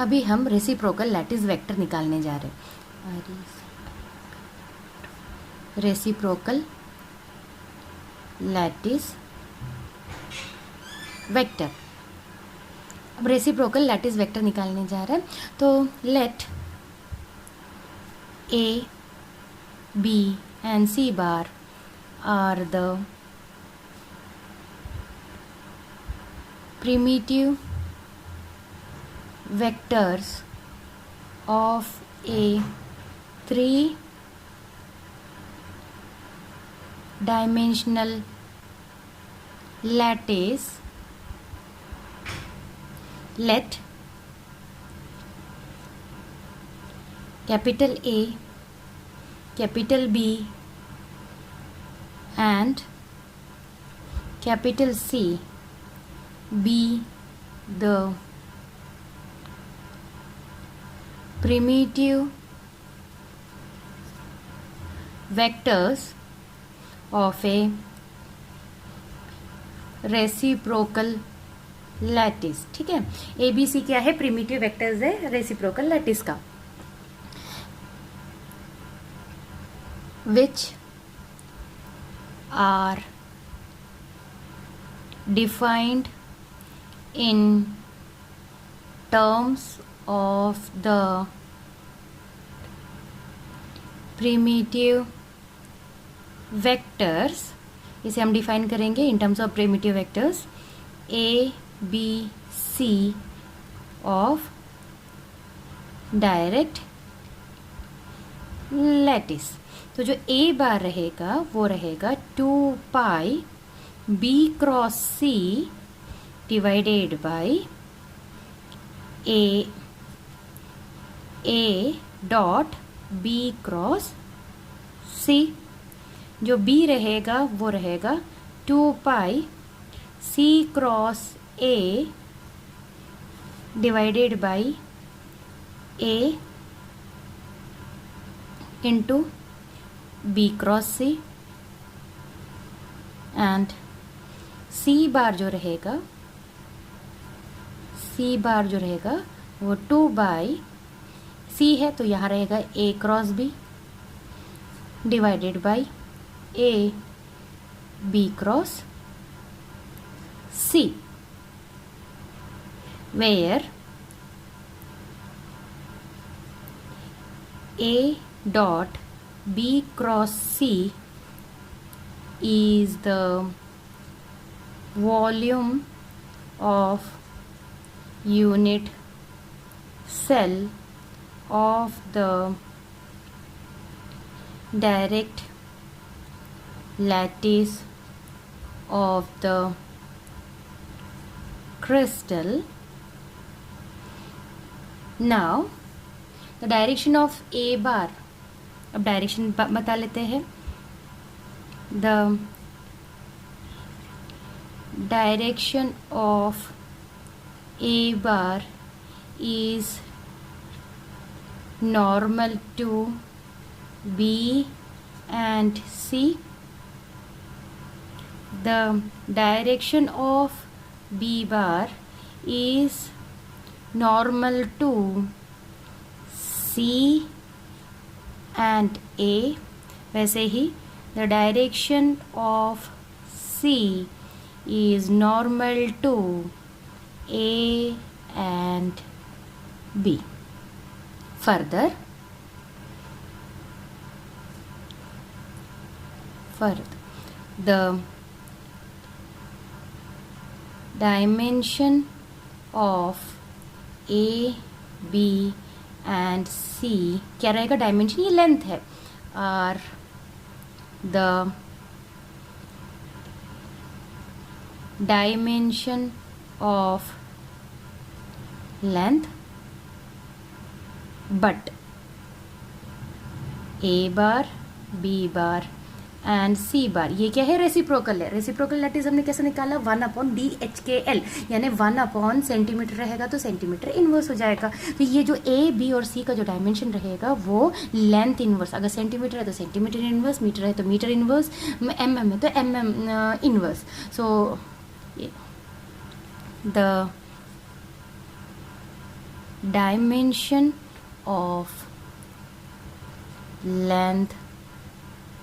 अभी हम reciprocal lattice vector निकालने जा रहे हैं। Reciprocal lattice vector. अब रेसिप्रोकल लैटिस वेक्टर निकालने जा रहे हैं, तो let a b and C bar are the primitive vectors of a three-dimensional lattice. Let capital A, capital B and capital C be the primitive vectors of a reciprocal lattice। ठीक है, ए B सी क्या है? Primitive vectors है reciprocal lattice का, which are defined in terms of the primitive vectors। इसे हम define करेंगे in terms of primitive vectors A B C of direct lattice. तो जो ए बार रहेगा वो रहेगा 2 pi B cross C divided by A dot B cross C. जो B रहेगा वो रहेगा 2 pi C cross A divided by A into B cross C, and C bar जो रहेगा वो 2 बाई सी है तो यहाँ रहेगा A cross B divided by A B cross C, where A dot B cross C is the volume of unit cell of the direct lattice of the crystal. Now the direction of A bar, अब direction बता लेते हैं। The direction of A bar is normal to B and C. The direction of B bar is normal to C and A। वैसे ही the direction of C is normal to A and B. Further, the dimension of A, B and C क्या रहेगा? Dimension ये length है, are the dimension of length, but A bar, B bar and C bar ये क्या है? Reciprocal है। Reciprocal lattice हमने कैसे निकाला? 1/DHKL, यानी 1 सेंटीमीटर रहेगा तो सेंटीमीटर इनवर्स हो जाएगा। तो ये जो ए बी और सी का जो डायमेंशन रहेगा वो लेंथ इनवर्स, अगर सेंटीमीटर है तो सेंटीमीटर इनवर्स, मीटर है तो मीटर इनवर्स, एम है तो M inverse. So the dimension of length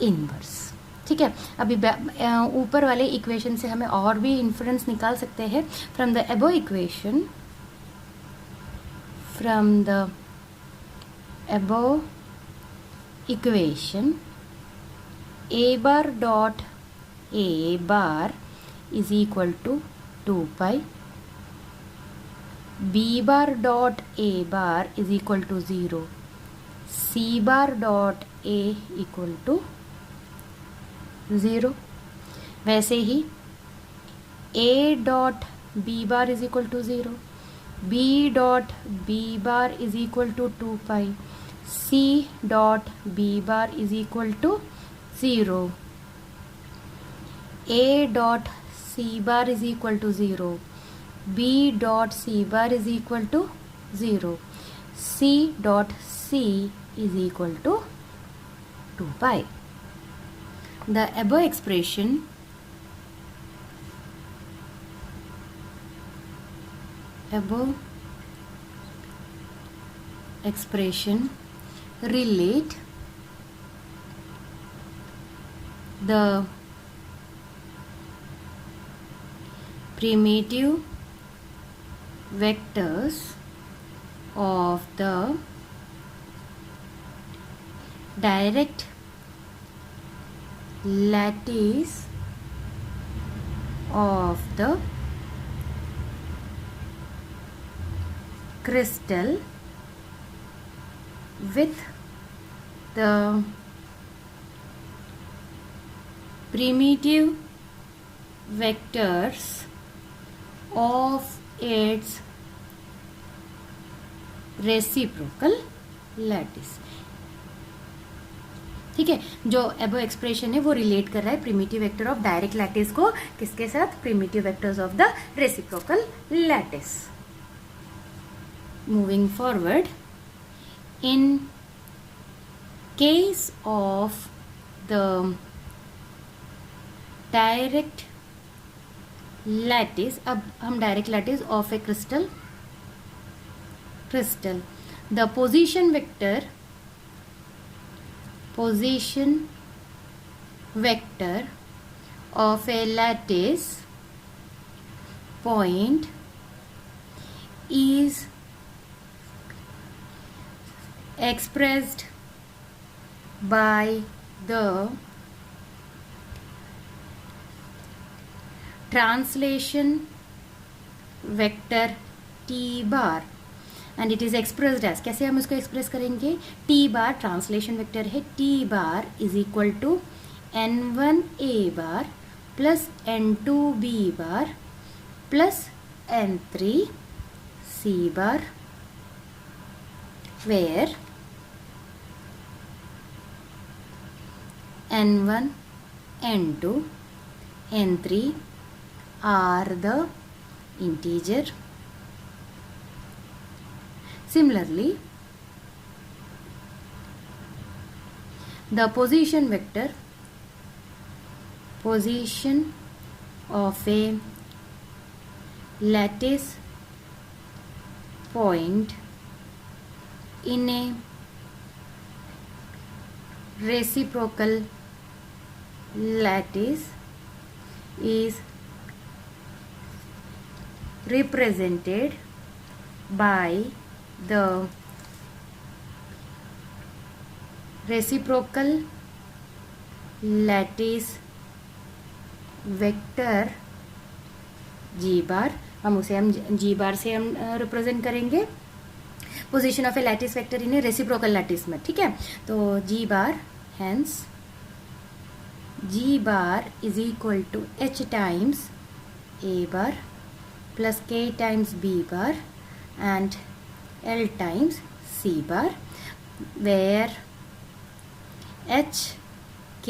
inverse. ठीक है, अभी ऊपर वाले इक्वेशन से हमें और भी इन्फरेंस निकाल सकते हैं। From the above equation, a bar dot a bar is equal to 2 pi, b bar dot a bar is equal to 0, c bar dot a equal to 0। वैसे ही a dot b bar is equal to 0, b dot b bar is equal to 2 pi, c dot b bar is equal to 0, a dot c bar is equal to 0, b dot c bar is equal to 0, c dot c is equal to 2 pi. The above expression relate the primitive vectors of the direct lattice of the crystal with the primitive vectors of its reciprocal lattice। ठीक है, जो एबो expression है वो relate कर रहा है primitive vector of direct lattice को किसके साथ, primitive vectors of the reciprocal lattice. Moving forward, in case of the direct lattice, अब हम direct lattice of A crystal the position vector of a lattice point is expressed by the translation vector t bar and it is expressed as, कैसे हम इसको express करेंगे, t bar translation vector है, t bar is equal to n1 a bar plus n2 b bar plus n3 c bar, where n1, n2, n3 are the integer. Similarly, the position of a lattice point in a reciprocal lattice is represented by the reciprocal lattice vector G bar, हम उसे G bar से हम represent करेंगे position of a lattice vector in a reciprocal lattice में। ठीक है, तो G bar, hence G bar is equal to h times a bar plus k times b bar and l times c bar, where h k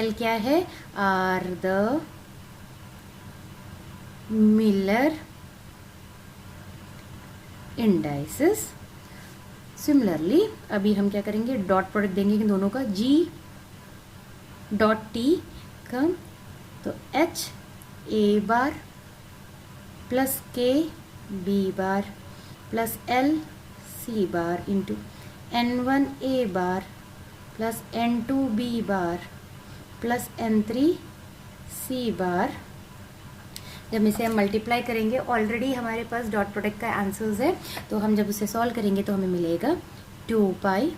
l क्या है, are the Miller indices। Similarly अभी हम क्या करेंगे, dot product देंगे इन दोनों का, G dot T का, तो H A bar plus K B bar plus L C bar into N1 A bar plus N2 B bar plus N3 C bar। जब इसे हम मल्टीप्लाई करेंगे, ऑलरेडी हमारे पास डॉट प्रोडक्ट का आंसर्स है, तो हम जब उसे सॉल्व करेंगे तो हमें मिलेगा 2 pi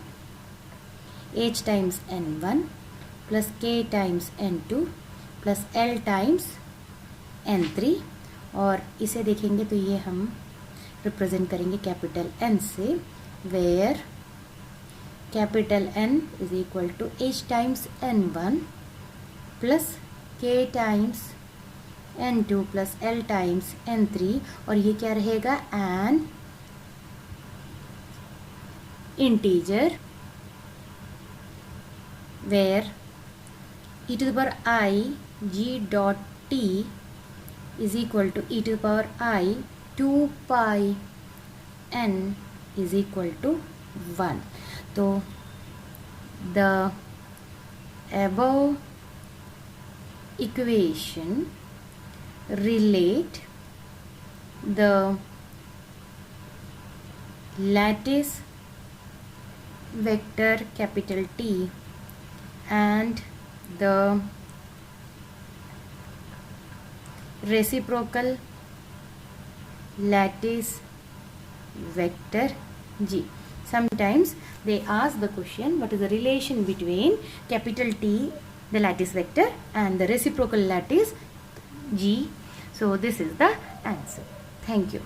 H times N1 plus K times N2 plus L times N3, और इसे देखेंगे तो ये हम रिप्रेजेंट करेंगे कैपिटल N से, where capital N is equal to H times N1 plus K times N2 plus L times N3, और ये क्या रहेगा, an integer where e to the power I G dot T is equal to e to the power I 2 pi N is equal to 1. तो the above equation relate the lattice vector capital T and the reciprocal lattice vector G. Sometimes they ask the question, what is the relation between capital T, the lattice vector, and the reciprocal lattice G. So this is the answer. Thank you.